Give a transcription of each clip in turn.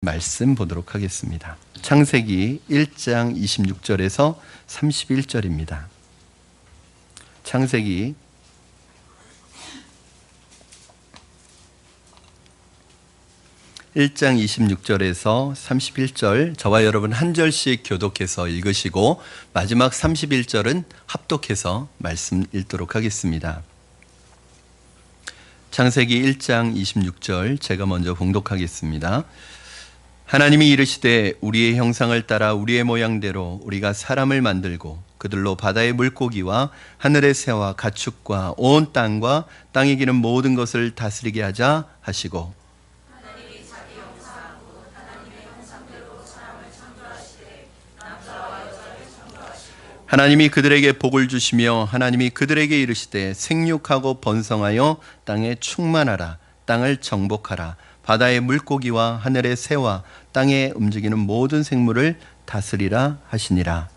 말씀 보도록 하겠습니다. 창세기 1장 26절에서 31절입니다. 창세기 1장 26절에서 31절 저와 여러분 한 절씩 교독해서 읽으시고 마지막 31절은 합독해서 말씀 읽도록 하겠습니다. 창세기 1장 26절 제가 먼저 봉독하겠습니다. 하나님이 이르시되 우리의 형상을 따라 우리의 모양대로 우리가 사람을 만들고 그들로 바다의 물고기와 하늘의 새와 가축과 온 땅과 땅에 기는 모든 것을 다스리게 하자 하시고 하나님이 자기 형상으로 하나님의 형상대로 사람을 창조하시되 남자와 여자를 창조하시고 하나님이 그들에게 복을 주시며 하나님이 그들에게 이르시되 생육하고 번성하여 땅에 충만하라 땅을 정복하라 바다의 물고기와 하늘의 새와 땅에 움직이는 모든 생물을 다스리라 하시니라.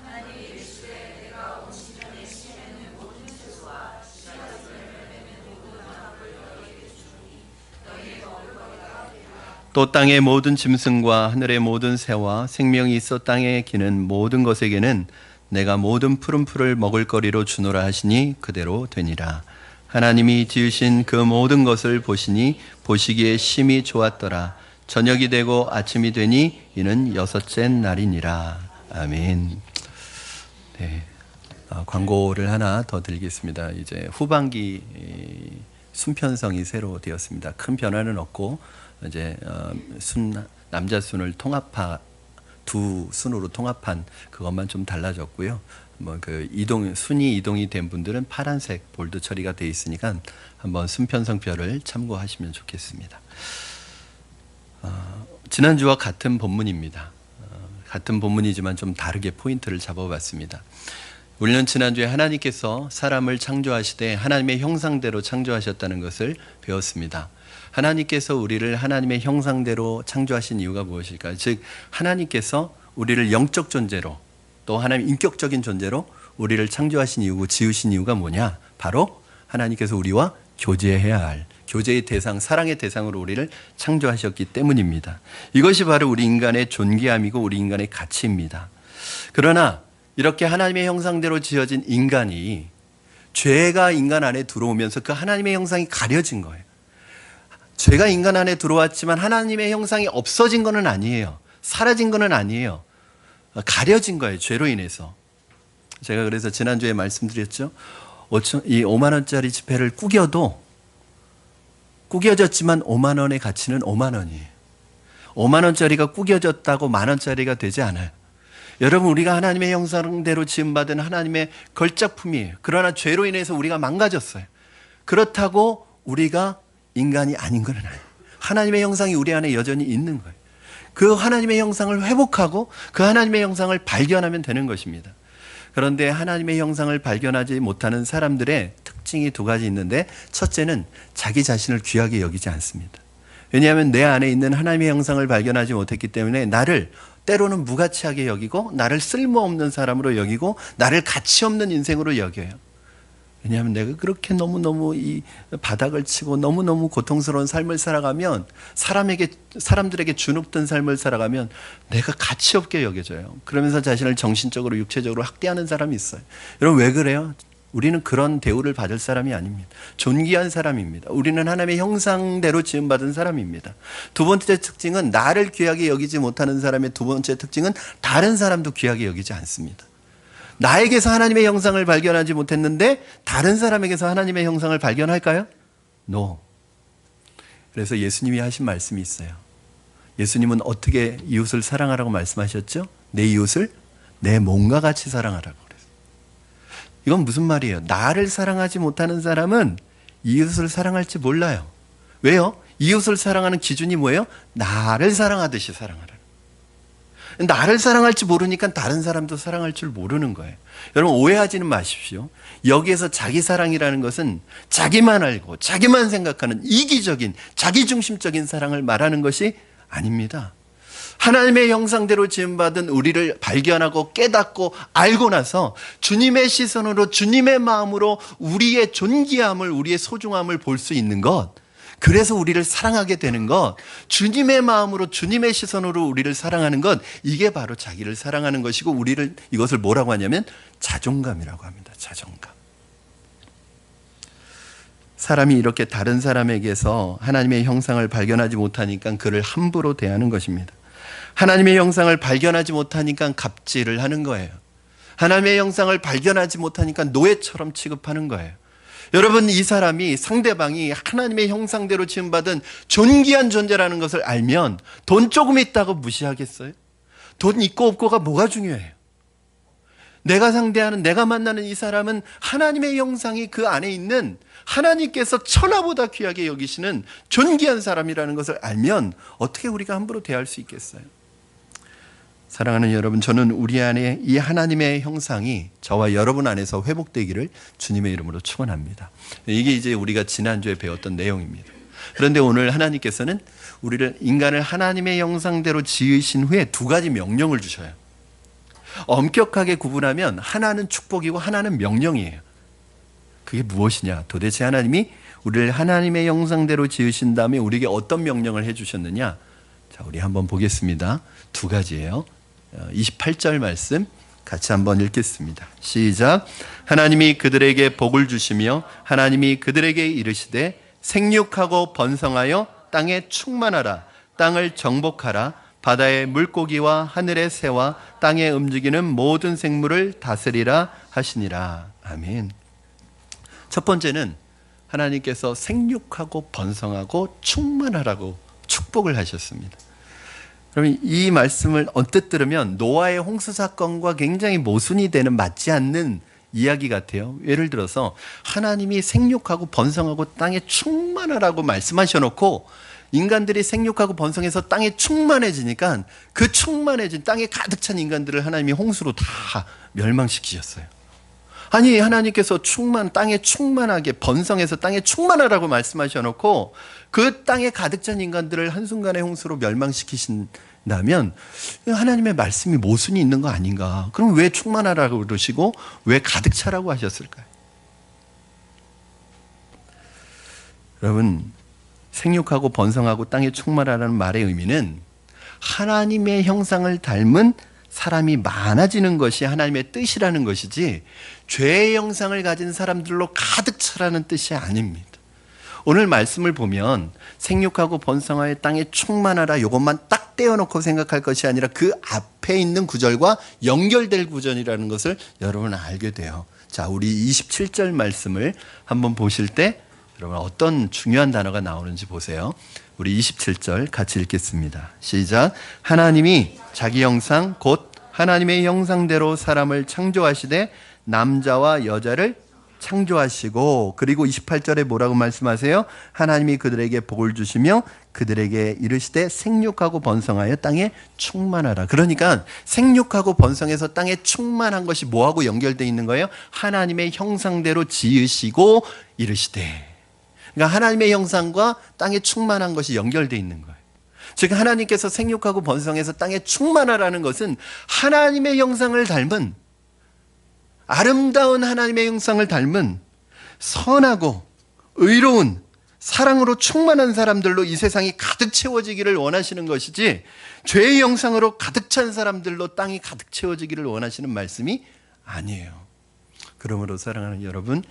하나님이 이르시되 내가 온 시편에 심에는 모든 채소와 씨가 들매는 모든 나무를 너희에게 주니 너희의 먹을 거리가 되리라. 또 땅의 모든 짐승과 하늘의 모든 새와 생명이 있어 땅에 기는 모든 것에게는 내가 모든 푸른 풀을 먹을 거리로 주노라 하시니 그대로 되니라. 하나님이 지으신 그 모든 것을 보시니 보시기에 심히 좋았더라. 저녁이 되고 아침이 되니 이는 여섯째 날이니라. 아멘. 네, 광고를 하나 더 드리겠습니다. 이제 후반기 순편성이 새로 되었습니다. 큰 변화는 없고 이제 남자 순을 두 순으로 통합한 그것만 좀 달라졌고요. 순위 이동이 된 분들은 파란색 볼드 처리가 되어 있으니까 한번 순편성표를 참고하시면 좋겠습니다. 지난주와 같은 본문입니다. 같은 본문이지만 좀 다르게 포인트를 잡아봤습니다. 우리는 지난주에 하나님께서 사람을 창조하시되 하나님의 형상대로 창조하셨다는 것을 배웠습니다. 하나님께서 우리를 하나님의 형상대로 창조하신 이유가 무엇일까요? 즉 하나님께서 우리를 영적 존재로 또 하나님 인격적인 존재로 우리를 창조하신 이유고 지으신 이유가 뭐냐? 바로 하나님께서 우리와 교제해야 할 교제의 대상, 사랑의 대상으로 우리를 창조하셨기 때문입니다. 이것이 바로 우리 인간의 존귀함이고 우리 인간의 가치입니다. 그러나 이렇게 하나님의 형상대로 지어진 인간이 죄가 인간 안에 들어오면서 그 하나님의 형상이 가려진 거예요. 죄가 인간 안에 들어왔지만 하나님의 형상이 없어진 것은 아니에요. 사라진 것은 아니에요. 가려진 거예요. 죄로 인해서. 제가 그래서 지난주에 말씀드렸죠. 이 5만 원짜리 지폐를 구겨졌지만 5만 원의 가치는 5만 원이에요. 5만 원짜리가 구겨졌다고 만 원짜리가 되지 않아요. 여러분, 우리가 하나님의 형상대로 지음받은 하나님의 걸작품이에요. 그러나 죄로 인해서 우리가 망가졌어요. 그렇다고 우리가 인간이 아닌 건 아니에요. 하나님의 형상이 우리 안에 여전히 있는 거예요. 그 하나님의 형상을 회복하고 그 하나님의 형상을 발견하면 되는 것입니다. 그런데 하나님의 형상을 발견하지 못하는 사람들의 특징이 두 가지 있는데, 첫째는 자기 자신을 귀하게 여기지 않습니다. 왜냐하면 내 안에 있는 하나님의 형상을 발견하지 못했기 때문에 나를 때로는 무가치하게 여기고 나를 쓸모없는 사람으로 여기고 나를 가치 없는 인생으로 여겨요. 왜냐하면 내가 그렇게 너무너무 이 바닥을 치고 너무너무 고통스러운 삶을 살아가면 사람들에게 주눅든 삶을 살아가면 내가 가치 없게 여겨져요. 그러면서 자신을 정신적으로 육체적으로 학대하는 사람이 있어요. 여러분, 왜 그래요? 우리는 그런 대우를 받을 사람이 아닙니다. 존귀한 사람입니다. 우리는 하나님의 형상대로 지음받은 사람입니다. 두 번째 특징은 나를 귀하게 여기지 못하는 사람의 두 번째 특징은 다른 사람도 귀하게 여기지 않습니다. 나에게서 하나님의 형상을 발견하지 못했는데 다른 사람에게서 하나님의 형상을 발견할까요? No. 그래서 예수님이 하신 말씀이 있어요. 예수님은 어떻게 이웃을 사랑하라고 말씀하셨죠? 내 이웃을 내 몸과 같이 사랑하라고 그랬어요. 이건 무슨 말이에요? 나를 사랑하지 못하는 사람은 이웃을 사랑할지 몰라요. 왜요? 이웃을 사랑하는 기준이 뭐예요? 나를 사랑하듯이 사랑하라. 나를 사랑할지 모르니까 다른 사람도 사랑할 줄 모르는 거예요. 여러분, 오해하지는 마십시오. 여기에서 자기 사랑이라는 것은 자기만 알고 자기만 생각하는 이기적인 자기중심적인 사랑을 말하는 것이 아닙니다. 하나님의 형상대로 지음받은 우리를 발견하고 깨닫고 알고 나서 주님의 시선으로 주님의 마음으로 우리의 존귀함을, 우리의 소중함을 볼 수 있는 것, 그래서 우리를 사랑하게 되는 것, 주님의 마음으로 주님의 시선으로 우리를 사랑하는 것, 이게 바로 자기를 사랑하는 것이고 우리를 이것을 뭐라고 하냐면 자존감이라고 합니다. 자존감. 사람이 이렇게 다른 사람에게서 하나님의 형상을 발견하지 못하니까 그를 함부로 대하는 것입니다. 하나님의 형상을 발견하지 못하니까 갑질을 하는 거예요. 하나님의 형상을 발견하지 못하니까 노예처럼 취급하는 거예요. 여러분, 이 사람이, 상대방이 하나님의 형상대로 지음받은 존귀한 존재라는 것을 알면 돈 조금 있다고 무시하겠어요? 돈 있고 없고가 뭐가 중요해요? 내가 상대하는, 내가 만나는 이 사람은 하나님의 형상이 그 안에 있는 하나님께서 천하보다 귀하게 여기시는 존귀한 사람이라는 것을 알면 어떻게 우리가 함부로 대할 수 있겠어요? 사랑하는 여러분, 저는 우리 안에 이 하나님의 형상이 저와 여러분 안에서 회복되기를 주님의 이름으로 축원합니다. 이게 이제 우리가 지난주에 배웠던 내용입니다. 그런데 오늘 하나님께서는 우리를, 인간을 하나님의 형상대로 지으신 후에 두 가지 명령을 주셔요. 엄격하게 구분하면 하나는 축복이고 하나는 명령이에요. 그게 무엇이냐? 도대체 하나님이 우리를 하나님의 형상대로 지으신 다음에 우리에게 어떤 명령을 해주셨느냐? 자, 우리 한번 보겠습니다. 두 가지예요. 28절 말씀 같이 한번 읽겠습니다. 시작. 하나님이 그들에게 복을 주시며 하나님이 그들에게 이르시되 생육하고 번성하여 땅에 충만하라. 땅을 정복하라. 바다의 물고기와 하늘의 새와 땅에 움직이는 모든 생물을 다스리라 하시니라. 아멘. 첫 번째는 하나님께서 생육하고 번성하고 충만하라고 축복을 하셨습니다. 그러면 이 말씀을 언뜻 들으면 노아의 홍수 사건과 굉장히 모순이 되는, 맞지 않는 이야기 같아요. 예를 들어서 하나님이 생육하고 번성하고 땅에 충만하라고 말씀하셔놓고 인간들이 생육하고 번성해서 땅에 충만해지니까 그 충만해진 땅에 가득 찬 인간들을 하나님이 홍수로 다 멸망시키셨어요. 아니, 하나님께서 땅에 충만하게 번성해서 땅에 충만하라고 말씀하셔놓고 그 땅에 가득 찬 인간들을 한순간에 홍수로 멸망시키신다면 하나님의 말씀이 모순이 있는 거 아닌가? 그럼 왜 충만하라고 그러시고 왜 가득 차라고 하셨을까요? 여러분, 생육하고 번성하고 땅에 충만하라는 말의 의미는 하나님의 형상을 닮은 사람이 많아지는 것이 하나님의 뜻이라는 것이지 죄의 형상을 가진 사람들로 가득 차라는 뜻이 아닙니다. 오늘 말씀을 보면 생육하고 번성하여 땅에 충만하라, 이것만 딱 떼어놓고 생각할 것이 아니라 그 앞에 있는 구절과 연결될 구절이라는 것을 여러분 알게 돼요. 자, 우리 27절 말씀을 한번 보실 때 여러분 어떤 중요한 단어가 나오는지 보세요. 우리 27절 같이 읽겠습니다. 시작. 하나님이 자기 형상 곧 하나님의 형상대로 사람을 창조하시되 남자와 여자를 창조하시고, 그리고 28절에 뭐라고 말씀하세요? 하나님이 그들에게 복을 주시며 그들에게 이르시되 생육하고 번성하여 땅에 충만하라. 그러니까 생육하고 번성해서 땅에 충만한 것이 뭐하고 연결되어 있는 거예요? 하나님의 형상대로 지으시고 이르시되. 그러니까 하나님의 형상과 땅에 충만한 것이 연결되어 있는 거예요. 즉 하나님께서 생육하고 번성해서 땅에 충만하라는 것은 하나님의 형상을 닮은, 아름다운 하나님의 형상을 닮은 선하고 의로운 사랑으로 충만한 사람들로 이 세상이 가득 채워지기를 원하시는 것이지 죄의 형상으로 가득 찬 사람들로 땅이 가득 채워지기를 원하시는 말씀이 아니에요. 그러므로 사랑하는 여러분,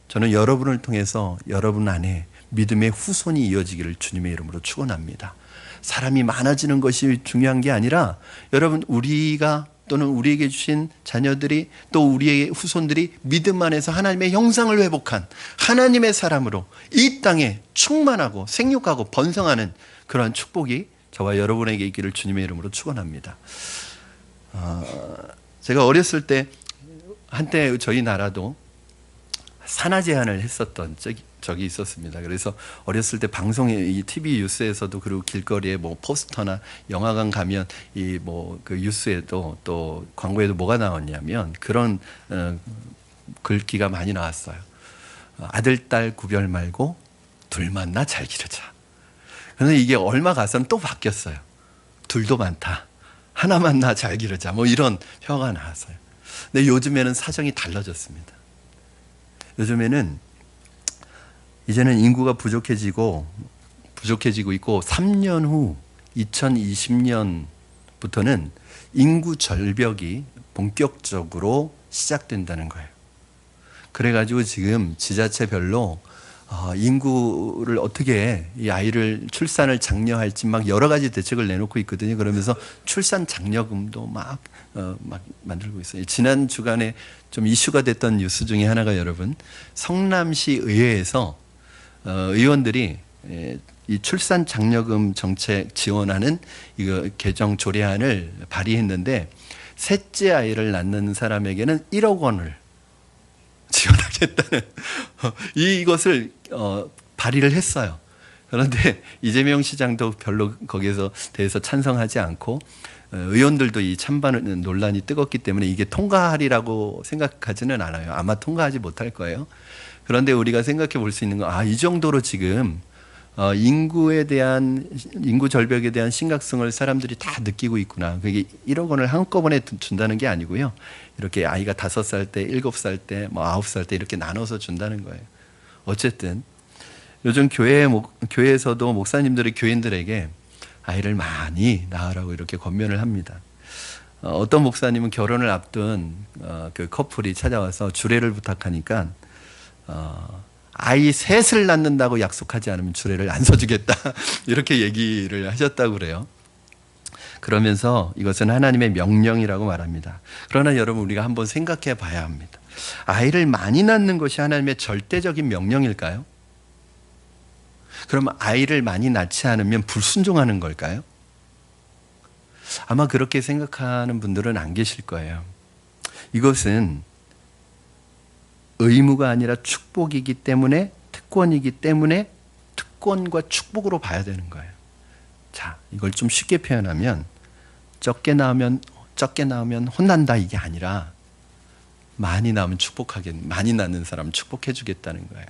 저는 여러분을 통해서 여러분 안에 믿음의 후손이 이어지기를 주님의 이름으로 축원합니다. 사람이 많아지는 것이 중요한 게 아니라 여러분, 우리가 또는 우리에게 주신 자녀들이 또 우리의 후손들이 믿음 안에서 하나님의 형상을 회복한 하나님의 사람으로 이 땅에 충만하고 생육하고 번성하는 그러한 축복이 저와 여러분에게 있기를 주님의 이름으로 축원합니다. 제가 어렸을 때 한때 저희 나라도 산하 제한을 했었던 적이 있었습니다. 그래서 어렸을 때 방송에, 이 TV 뉴스에서도, 그리고 길거리에 뭐 포스터나 영화관 가면 이 뭐 그 뉴스에도 또 광고에도 뭐가 나왔냐면 그런 글귀가 많이 나왔어요. 아들 딸 구별 말고 둘 만나 잘 기르자. 그런데 이게 얼마 가서는 또 바뀌었어요. 둘도 많다, 하나 만나 잘 기르자, 뭐 이런 표가 나왔어요. 근데 요즘에는 사정이 달라졌습니다. 요즘에는 이제는 인구가 부족해지고 부족해지고 있고 3년 후 2020년부터는 인구 절벽이 본격적으로 시작된다는 거예요. 그래가지고 지금 지자체별로 인구를 어떻게 이 아이를 출산을 장려할지 막 여러 가지 대책을 내놓고 있거든요. 그러면서 출산 장려금도 막 만들고 있어요. 지난 주간에 좀 이슈가 됐던 뉴스 중에 하나가 여러분 성남시 의회에서 의원들이 이 출산 장려금 정책 지원하는 이거 개정 조례안을 발의했는데 셋째 아이를 낳는 사람에게는 1억 원을 지원하겠다는 이것을 발의를 했어요. 그런데 이재명 시장도 별로 거기에서 대해서 찬성하지 않고 의원들도 이 찬반 논란이 뜨겁기 때문에 이게 통과하리라고 생각하지는 않아요. 아마 통과하지 못할 거예요. 그런데 우리가 생각해 볼 수 있는 건 이 정도로 지금 인구 절벽에 대한 심각성을 사람들이 다 느끼고 있구나. 그게 1억 원을 한꺼번에 준다는 게 아니고요. 이렇게 아이가 5살 때, 7살 때, 9살 때 이렇게 나눠서 준다는 거예요. 어쨌든 요즘 교회에서도 목사님들이 교인들에게 아이를 많이 낳으라고 이렇게 권면을 합니다. 어떤 목사님은 결혼을 앞둔 그 커플이 찾아와서 주례를 부탁하니까 아이 셋을 낳는다고 약속하지 않으면 주례를 안 서주겠다 이렇게 얘기를 하셨다고 그래요. 그러면서 이것은 하나님의 명령이라고 말합니다. 그러나 여러분 우리가 한번 생각해 봐야 합니다. 아이를 많이 낳는 것이 하나님의 절대적인 명령일까요? 그럼 아이를 많이 낳지 않으면 불순종하는 걸까요? 아마 그렇게 생각하는 분들은 안 계실 거예요. 이것은 의무가 아니라 축복이기 때문에 특권이기 때문에 특권과 축복으로 봐야 되는 거예요. 자, 이걸 좀 쉽게 표현하면 적게 낳으면 혼난다 이게 아니라 많이 낳으면 많이 낳는 사람 축복해 주겠다는 거예요.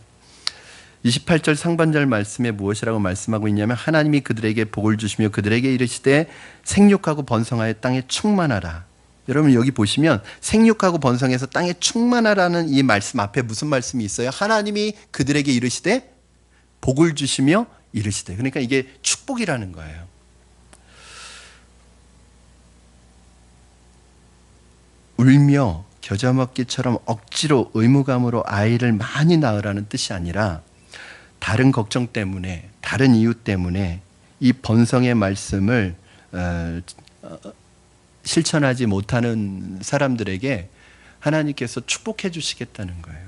28절 상반절 말씀에 무엇이라고 말씀하고 있냐면 하나님이 그들에게 복을 주시며 그들에게 이르시되 생육하고 번성하여 땅에 충만하라. 여러분 여기 보시면 생육하고 번성해서 땅에 충만하라는 이 말씀 앞에 무슨 말씀이 있어요? 하나님이 그들에게 이르시되 복을 주시며 이르시되. 그러니까 이게 축복이라는 거예요. 울며 겨자 먹기처럼 억지로 의무감으로 아이를 많이 낳으라는 뜻이 아니라 다른 걱정 때문에 다른 이유 때문에 이 번성의 말씀을 실천하지 못하는 사람들에게 하나님께서 축복해 주시겠다는 거예요.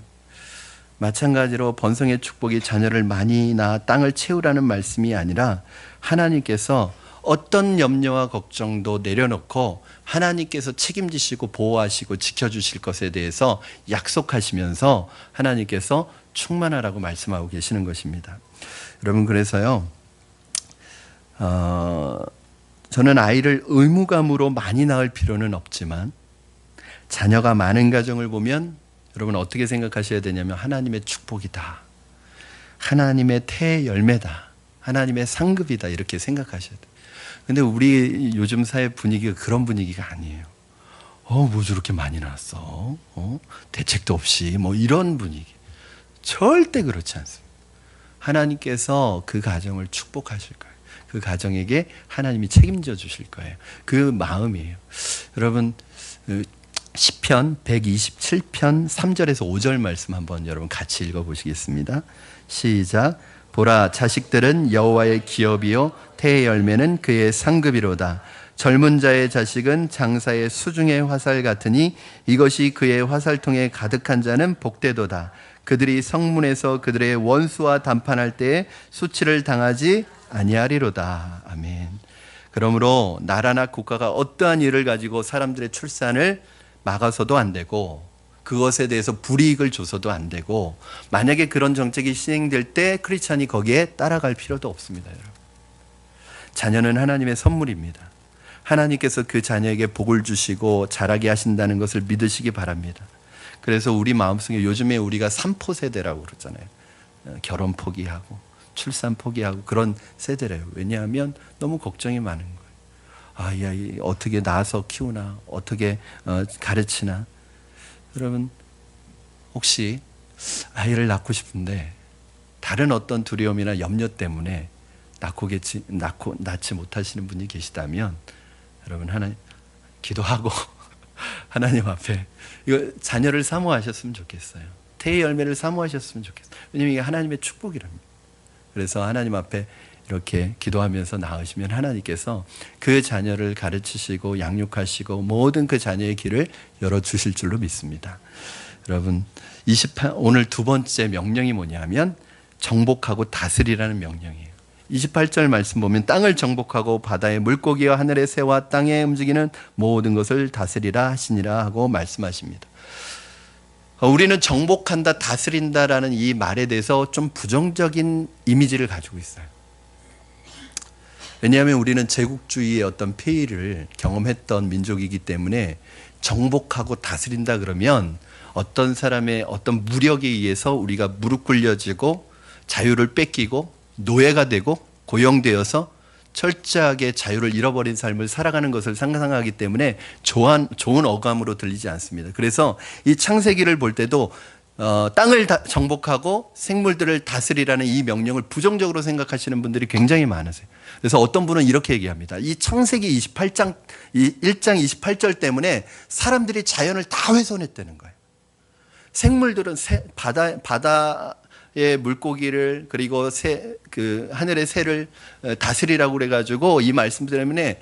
마찬가지로 번성의 축복이 자녀를 많이 낳아 땅을 채우라는 말씀이 아니라 하나님께서 어떤 염려와 걱정도 내려놓고 하나님께서 책임지시고 보호하시고 지켜주실 것에 대해서 약속하시면서 하나님께서 충만하라고 말씀하고 계시는 것입니다. 여러분 그래서요 저는 아이를 의무감으로 많이 낳을 필요는 없지만 자녀가 많은 가정을 보면 여러분 어떻게 생각하셔야 되냐면 하나님의 축복이다. 하나님의 태의 열매다. 하나님의 상급이다. 이렇게 생각하셔야 돼요. 근데 우리 요즘 사회 분위기가 그런 분위기가 아니에요. 뭐 저렇게 많이 낳았어. 대책도 없이 뭐 이런 분위기. 절대 그렇지 않습니다. 하나님께서 그 가정을 축복하실 거예요. 그 가정에게 하나님이 책임져 주실 거예요. 그 마음이에요. 여러분 시편 127편 3절에서 5절 말씀 한번 여러분 같이 읽어보시겠습니다. 시작. 보라 자식들은 여호와의 기업이요 태의 열매는 그의 상급이로다. 젊은 자의 자식은 장사의 수중의 화살 같으니 이것이 그의 화살통에 가득한 자는 복되도다. 그들이 성문에서 그들의 원수와 담판할 때에 수치를 당하지 아니하리로다. 아멘. 그러므로 나라나 국가가 어떠한 일을 가지고 사람들의 출산을 막아서도 안 되고 그것에 대해서 불이익을 줘서도 안 되고 만약에 그런 정책이 시행될 때 크리스찬이 거기에 따라갈 필요도 없습니다. 여러분. 자녀는 하나님의 선물입니다. 하나님께서 그 자녀에게 복을 주시고 자라게 하신다는 것을 믿으시기 바랍니다. 그래서 우리 마음속에 요즘에 우리가 3포 세대라고 그러잖아요. 결혼 포기하고 출산 포기하고 그런 세대래요. 왜냐하면 너무 걱정이 많은 거예요. 이 아이 어떻게 낳아서 키우나 어떻게 가르치나. 여러분 혹시 아이를 낳고 싶은데 다른 어떤 두려움이나 염려 때문에 낳지 못하시는 분이 계시다면 여러분 하나님 기도하고 하나님 앞에 이거 자녀를 사모하셨으면 좋겠어요. 태의 열매를 사모하셨으면 좋겠어요. 왜냐하면 이게 하나님의 축복이랍니다. 그래서 하나님 앞에 이렇게 기도하면서 나으시면 하나님께서 그 자녀를 가르치시고 양육하시고 모든 그 자녀의 길을 열어주실 줄로 믿습니다. 여러분 오늘 두 번째 명령이 뭐냐면 정복하고 다스리라는 명령이에요. 28절 말씀 보면 땅을 정복하고 바다의 물고기와 하늘의 새와 땅에 움직이는 모든 것을 다스리라 하시니라 하고 말씀하십니다. 우리는 정복한다, 다스린다라는 이 말에 대해서 좀 부정적인 이미지를 가지고 있어요. 왜냐하면 우리는 제국주의의 어떤 폐해를 경험했던 민족이기 때문에 정복하고 다스린다 그러면 어떤 사람의 어떤 무력에 의해서 우리가 무릎 꿇려지고 자유를 뺏기고 노예가 되고 고용되어서 철저하게 자유를 잃어버린 삶을 살아가는 것을 상상하기 때문에 좋은 어감으로 들리지 않습니다. 그래서 이 창세기를 볼 때도 땅을 정복하고 생물들을 다스리라는 이 명령을 부정적으로 생각하시는 분들이 굉장히 많으세요. 그래서 어떤 분은 이렇게 얘기합니다. 이 창세기 1장 28절 때문에 사람들이 자연을 다 훼손했다는 거예요. 생물들은 바다의 물고기를 그리고 하늘의 새를 다스리라고 그래가지고 이 말씀 때문에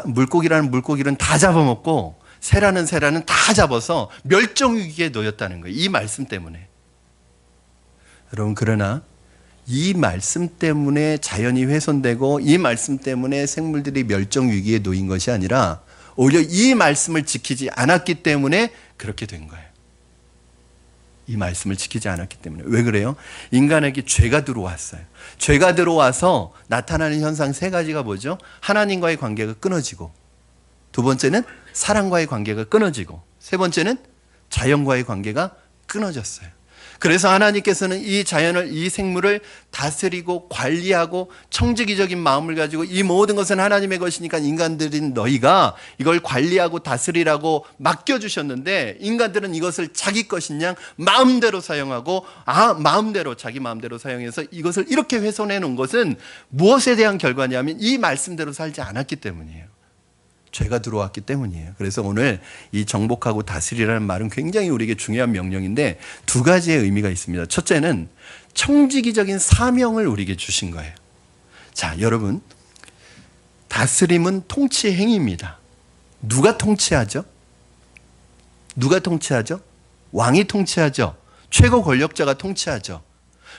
물고기라는 물고기는 다 잡아먹고 새라는 다 잡아서 멸종 위기에 놓였다는 거예요. 이 말씀 때문에. 여러분 그러나 이 말씀 때문에 자연이 훼손되고 이 말씀 때문에 생물들이 멸종 위기에 놓인 것이 아니라 오히려 이 말씀을 지키지 않았기 때문에 그렇게 된 거예요. 이 말씀을 지키지 않았기 때문에. 왜 그래요? 인간에게 죄가 들어왔어요. 죄가 들어와서 나타나는 현상 세 가지가 뭐죠? 하나님과의 관계가 끊어지고, 두 번째는 사랑과의 관계가 끊어지고, 세 번째는 자연과의 관계가 끊어졌어요. 그래서 하나님께서는 이 자연을, 이 생물을 다스리고 관리하고 청지기적인 마음을 가지고 이 모든 것은 하나님의 것이니까 인간들인 너희가 이걸 관리하고 다스리라고 맡겨주셨는데 인간들은 이것을 자기 것인 양 마음대로 사용하고 자기 마음대로 사용해서 이것을 이렇게 훼손해 놓은 것은 무엇에 대한 결과냐면 이 말씀대로 살지 않았기 때문이에요. 죄가 들어왔기 때문이에요. 그래서 오늘 이 정복하고 다스리라는 말은 굉장히 우리에게 중요한 명령인데 두 가지의 의미가 있습니다. 첫째는 청지기적인 사명을 우리에게 주신 거예요. 자, 여러분, 다스림은 통치의 행위입니다. 누가 통치하죠? 누가 통치하죠? 왕이 통치하죠. 최고 권력자가 통치하죠.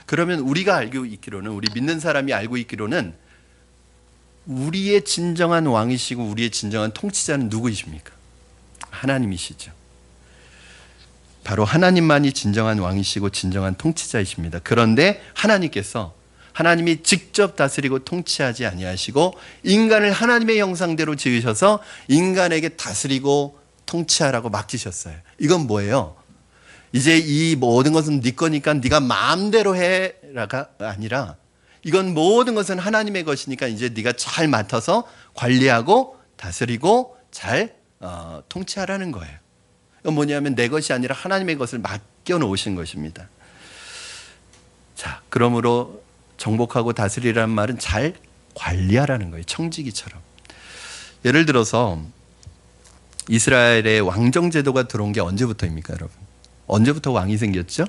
그러면 우리가 알고 있기로는, 우리 믿는 사람이 알고 있기로는 우리의 진정한 왕이시고 우리의 진정한 통치자는 누구이십니까? 하나님이시죠. 바로 하나님만이 진정한 왕이시고 진정한 통치자이십니다. 그런데 하나님이 직접 다스리고 통치하지 아니하시고 인간을 하나님의 형상대로 지으셔서 인간에게 다스리고 통치하라고 맡기셨어요. 이건 뭐예요? 이제 이 모든 것은 네 거니까 네가 마음대로 해라가 아니라 이건 모든 것은 하나님의 것이니까 이제 네가 잘 맡아서 관리하고 다스리고 잘 통치하라는 거예요. 이건 뭐냐면 내 것이 아니라 하나님의 것을 맡겨 놓으신 것입니다. 자, 그러므로 정복하고 다스리라는 말은 잘 관리하라는 거예요. 청지기처럼. 예를 들어서 이스라엘의 왕정 제도가 들어온 게 언제부터입니까, 여러분? 언제부터 왕이 생겼죠?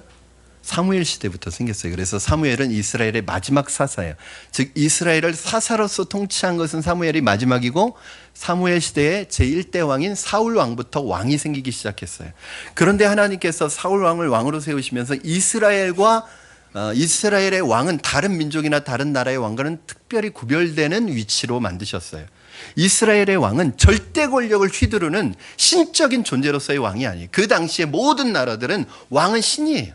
사무엘 시대부터 생겼어요. 그래서 사무엘은 이스라엘의 마지막 사사예요. 즉 이스라엘을 사사로서 통치한 것은 사무엘이 마지막이고 사무엘 시대의 제1대 왕인 사울 왕부터 왕이 생기기 시작했어요. 그런데 하나님께서 사울 왕을 왕으로 세우시면서 이스라엘의 왕은 다른 민족이나 다른 나라의 왕과는 특별히 구별되는 위치로 만드셨어요. 이스라엘의 왕은 절대 권력을 휘두르는 신적인 존재로서의 왕이 아니에요. 그 당시에 모든 나라들은 왕은 신이에요.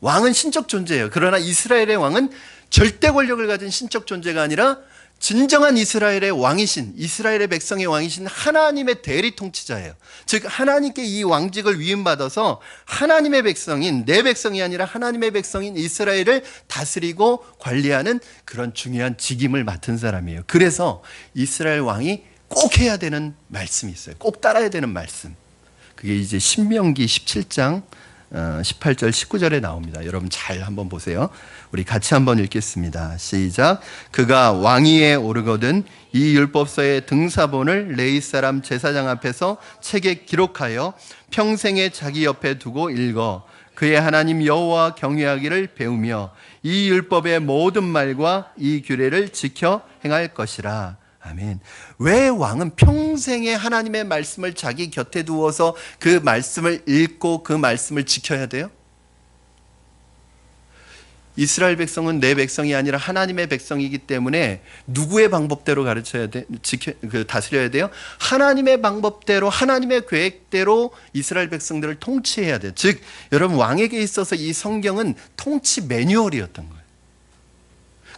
왕은 신적 존재예요. 그러나 이스라엘의 왕은 절대 권력을 가진 신적 존재가 아니라 진정한 이스라엘의 왕이신, 이스라엘의 백성의 왕이신 하나님의 대리 통치자예요. 즉 하나님께 이 왕직을 위임받아서 하나님의 백성인, 내 백성이 아니라 하나님의 백성인 이스라엘을 다스리고 관리하는 그런 중요한 직임을 맡은 사람이에요. 그래서 이스라엘 왕이 꼭 해야 되는 말씀이 있어요. 꼭 따라야 되는 말씀. 그게 이제 신명기 17장 18절 19절에 나옵니다. 여러분 잘 한번 보세요. 우리 같이 한번 읽겠습니다. 시작. 그가 왕위에 오르거든 이 율법서의 등사본을 레위 사람 제사장 앞에서 책에 기록하여 평생에 자기 옆에 두고 읽어 그의 하나님 여호와 경외하기를 배우며 이 율법의 모든 말과 이 규례를 지켜 행할 것이라. 아멘. 왜 왕은 평생에 하나님의 말씀을 자기 곁에 두어서 그 말씀을 읽고 그 말씀을 지켜야 돼요? 이스라엘 백성은 내 백성이 아니라 하나님의 백성이기 때문에 누구의 방법대로 가르쳐야 돼? 다스려야 돼요? 하나님의 방법대로, 하나님의 계획대로 이스라엘 백성들을 통치해야 돼요. 즉, 여러분, 왕에게 있어서 이 성경은 통치 매뉴얼이었던 거예요.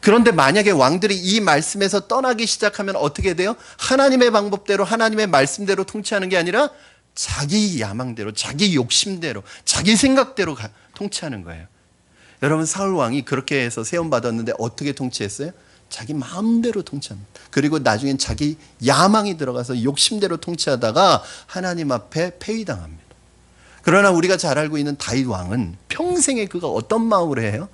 그런데 만약에 왕들이 이 말씀에서 떠나기 시작하면 어떻게 돼요? 하나님의 방법대로, 하나님의 말씀대로 통치하는 게 아니라 자기 야망대로, 자기 욕심대로, 자기 생각대로 통치하는 거예요. 여러분, 사울 왕이 그렇게 해서 세움받았는데 어떻게 통치했어요? 자기 마음대로 통치합니다. 그리고 나중엔 자기 야망이 들어가서 욕심대로 통치하다가 하나님 앞에 폐위당합니다. 그러나 우리가 잘 알고 있는 다윗 왕은 평생에 그가 어떤 마음으로 해요?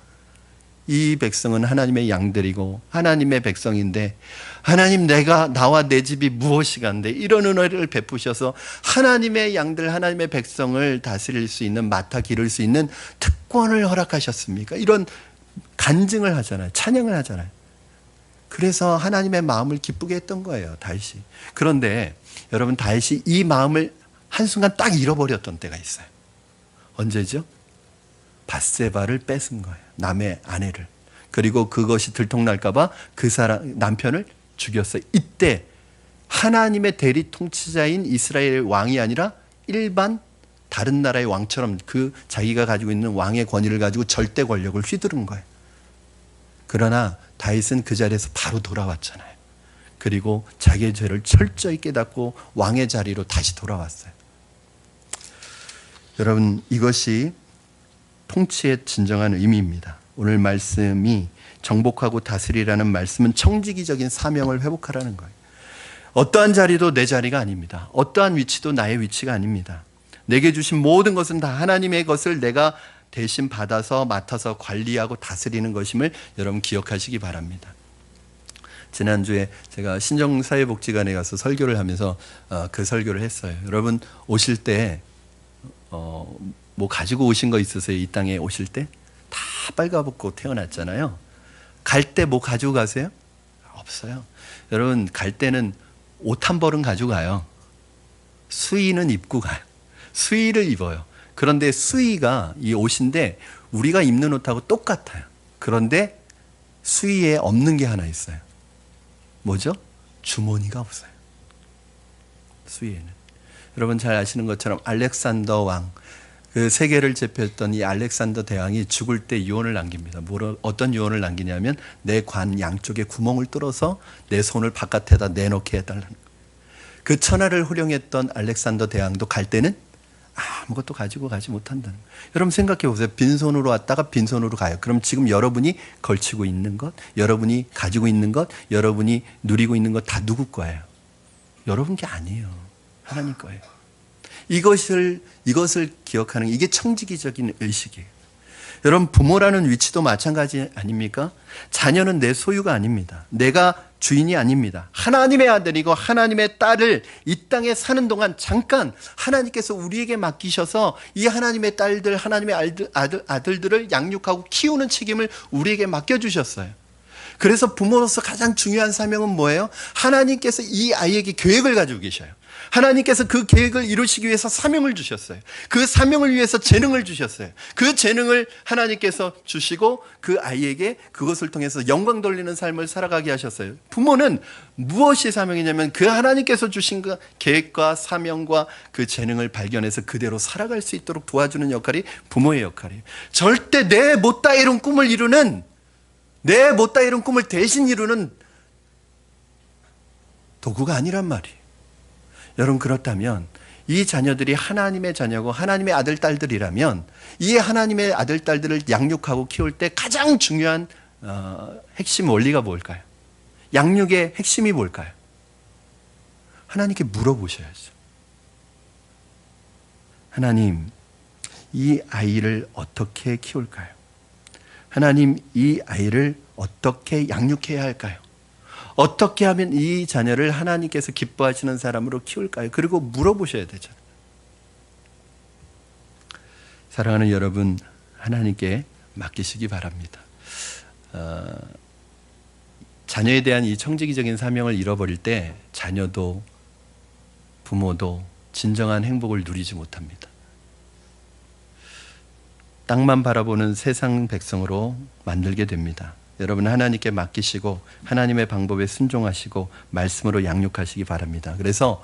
이 백성은 하나님의 양들이고 하나님의 백성인데 하나님, 나와 내 집이 무엇이간데 이런 은혜를 베푸셔서 하나님의 양들, 하나님의 백성을 다스릴 수 있는, 맡아 기를 수 있는 특권을 허락하셨습니까? 이런 간증을 하잖아요. 찬양을 하잖아요. 그래서 하나님의 마음을 기쁘게 했던 거예요, 다윗이. 그런데 여러분, 다윗이 이 마음을 한순간 딱 잃어버렸던 때가 있어요. 언제죠? 밧세바를 뺏은 거예요. 남의 아내를. 그리고 그것이 들통날까 봐 그 남편을 죽였어요. 이때 하나님의 대리 통치자인 이스라엘 왕이 아니라 일반 다른 나라의 왕처럼 그 자기가 가지고 있는 왕의 권위를 가지고 절대 권력을 휘두른 거예요. 그러나 다윗은 그 자리에서 바로 돌아왔잖아요. 그리고 자기의 죄를 철저히 깨닫고 왕의 자리로 다시 돌아왔어요. 여러분, 이것이 통치의 진정한 의미입니다. 오늘 말씀이 정복하고 다스리라는 말씀은 청지기적인 사명을 회복하라는 거예요. 어떠한 자리도 내 자리가 아닙니다. 어떠한 위치도 나의 위치가 아닙니다. 내게 주신 모든 것은 다 하나님의 것을 내가 대신 받아서 맡아서 관리하고 다스리는 것임을 여러분 기억하시기 바랍니다. 지난주에 제가 신정사회복지관에 가서 설교를 하면서 그 설교를 했어요. 여러분 오실 때 뭐 가지고 오신 거 있으세요? 이 땅에 오실 때? 다 빨가벗고 태어났잖아요. 갈 때 뭐 가지고 가세요? 없어요. 여러분, 갈 때는 옷 한 벌은 가지고 가요. 수의는 입고 가요. 수의를 입어요. 그런데 수의가 이 옷인데 우리가 입는 옷하고 똑같아요. 그런데 수의에 없는 게 하나 있어요. 뭐죠? 주머니가 없어요. 수의에는. 여러분 잘 아시는 것처럼 알렉산더 왕, 그 세계를 제패했던 이 알렉산더 대왕이 죽을 때 유언을 남깁니다. 어떤 유언을 남기냐면 내 관 양쪽에 구멍을 뚫어서 내 손을 바깥에다 내놓게 해달라는 거예요. 그 천하를 호령했던 알렉산더 대왕도 갈 때는 아무것도 가지고 가지 못한다는 거예요. 여러분 생각해 보세요. 빈손으로 왔다가 빈손으로 가요. 그럼 지금 여러분이 걸치고 있는 것, 여러분이 가지고 있는 것, 여러분이 누리고 있는 것 다 누구 거예요? 여러분 게 아니에요. 하나님 거예요. 이것을 기억하는, 이게 청지기적인 의식이에요. 여러분, 부모라는 위치도 마찬가지 아닙니까? 자녀는 내 소유가 아닙니다. 내가 주인이 아닙니다. 하나님의 아들이고 하나님의 딸을 이 땅에 사는 동안 잠깐 하나님께서 우리에게 맡기셔서 이 하나님의 딸들, 하나님의 아들들을 양육하고 키우는 책임을 우리에게 맡겨주셨어요. 그래서 부모로서 가장 중요한 사명은 뭐예요? 하나님께서 이 아이에게 계획을 가지고 계셔요. 하나님께서 그 계획을 이루시기 위해서 사명을 주셨어요. 그 사명을 위해서 재능을 주셨어요. 그 재능을 하나님께서 주시고 그 아이에게 그것을 통해서 영광 돌리는 삶을 살아가게 하셨어요. 부모는 무엇이 사명이냐면 그 하나님께서 주신 그 계획과 사명과 그 재능을 발견해서 그대로 살아갈 수 있도록 도와주는 역할이 부모의 역할이에요. 절대 내 못다 이룬 꿈을 이루는, 내 못다 이룬 꿈을 대신 이루는 도구가 아니란 말이에요. 여러분, 그렇다면 이 자녀들이 하나님의 자녀고 하나님의 아들, 딸들이라면 이 하나님의 아들, 딸들을 양육하고 키울 때 가장 중요한 핵심 원리가 뭘까요? 양육의 핵심이 뭘까요? 하나님께 물어보셔야죠. 하나님, 이 아이를 어떻게 키울까요? 하나님, 이 아이를 어떻게 양육해야 할까요? 어떻게 하면 이 자녀를 하나님께서 기뻐하시는 사람으로 키울까요? 그리고 물어보셔야 되잖아요. 사랑하는 여러분, 하나님께 맡기시기 바랍니다. 자녀에 대한 이 청지기적인 사명을 잃어버릴 때 자녀도 부모도 진정한 행복을 누리지 못합니다. 땅만 바라보는 세상 백성으로 만들게 됩니다. 여러분, 하나님께 맡기시고 하나님의 방법에 순종하시고 말씀으로 양육하시기 바랍니다. 그래서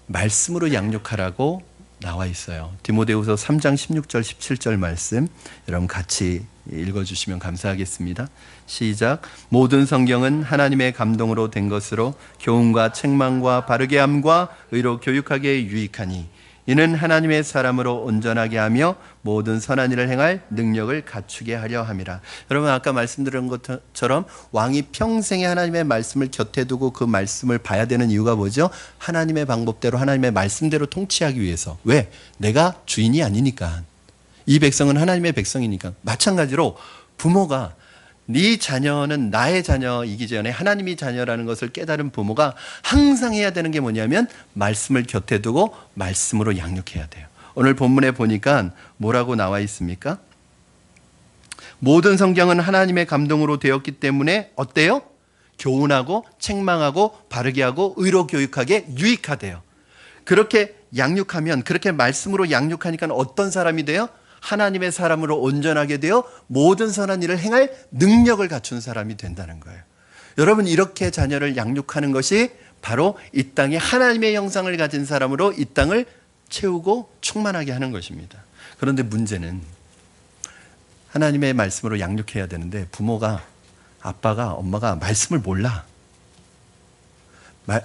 말씀으로 양육하라고 나와 있어요. 디모데후서 3장 16절 17절 말씀 여러분 같이 읽어주시면 감사하겠습니다. 시작. 모든 성경은 하나님의 감동으로 된 것으로 교훈과 책망과 바르게 함과 의로 교육하기에 유익하니 이는 하나님의 사람으로 온전하게 하며 모든 선한 일을 행할 능력을 갖추게 하려 함이라. 여러분, 아까 말씀드린 것처럼 왕이 평생에 하나님의 말씀을 곁에 두고 그 말씀을 봐야 되는 이유가 뭐죠? 하나님의 방법대로 하나님의 말씀대로 통치하기 위해서. 왜? 내가 주인이 아니니까. 이 백성은 하나님의 백성이니까. 마찬가지로 부모가 네 자녀는 나의 자녀이기 전에 하나님이 자녀라는 것을 깨달은 부모가 항상 해야 되는 게 뭐냐면 말씀을 곁에 두고 말씀으로 양육해야 돼요. 오늘 본문에 보니까 뭐라고 나와 있습니까? 모든 성경은 하나님의 감동으로 되었기 때문에 어때요? 교훈하고 책망하고 바르게 하고 의로 교육하게 유익하대요. 그렇게 양육하면, 그렇게 말씀으로 양육하니까 어떤 사람이 돼요? 하나님의 사람으로 온전하게 되어 모든 선한 일을 행할 능력을 갖춘 사람이 된다는 거예요. 여러분, 이렇게 자녀를 양육하는 것이 바로 이 땅에 하나님의 형상을 가진 사람으로 이 땅을 채우고 충만하게 하는 것입니다. 그런데 문제는 하나님의 말씀으로 양육해야 되는데 부모가, 아빠가, 엄마가 말씀을 몰라.